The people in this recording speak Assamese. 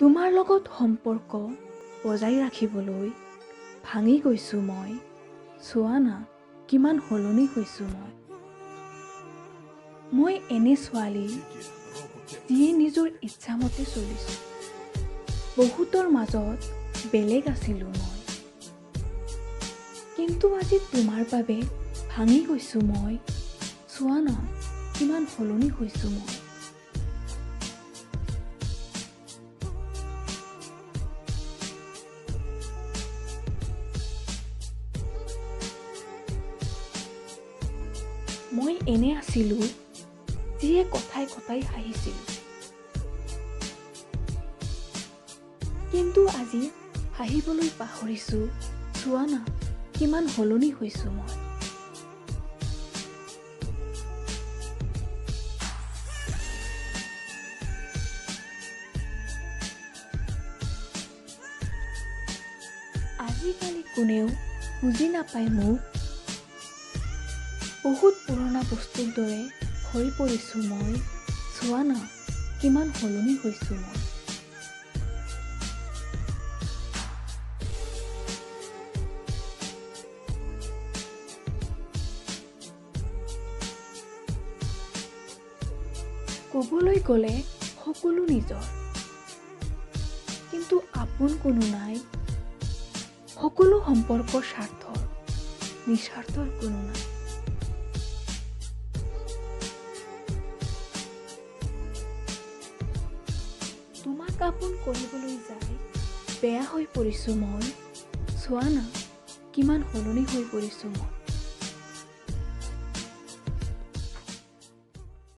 তোমাৰ লগত সম্পৰ্ক বজাই ৰাখিবলৈ ভাঙি গৈছোঁ মই। চোৱা না কিমান সলনি হৈছোঁ মই এনে ছোৱালী যিয়ে নিজৰ ইচ্ছামতে চলিছোঁ। বহুতৰ মাজত বেলেগ আছিলোঁ মই, কিন্তু আজি তোমাৰ বাবে ভাঙি গৈছোঁ মই। চোৱা না কিমান সলনি হৈছোঁ মই। মই এনে আছিলোঁ যিয়ে কথাই কথাই হাঁহিছিলোঁ, কিন্তু আজি হাঁহিবলৈ পাহৰিছোঁ। চোৱা না কিমান সলনি হৈছোঁ মই। আজিকালি কোনেও বুজি নাপায় মোক। বহুত পুৰণা বস্তুৰ দৰে হৈ পৰিছোঁ মই। চোৱা না কিমান সলনি হৈছোঁ মই। ক'বলৈ গ'লে সকলো নিজৰ, কিন্তু আপোন কোনো নাই। সকলো সম্পৰ্ক স্বাৰ্থৰ, নিস্বাৰ্থৰ কোনো নাই। তোমাক আপোন কৰিবলৈ যাই বেয়া হৈ পৰিছোঁ মই। চোৱা না কিমান সলনি হৈ পৰিছোঁ মই।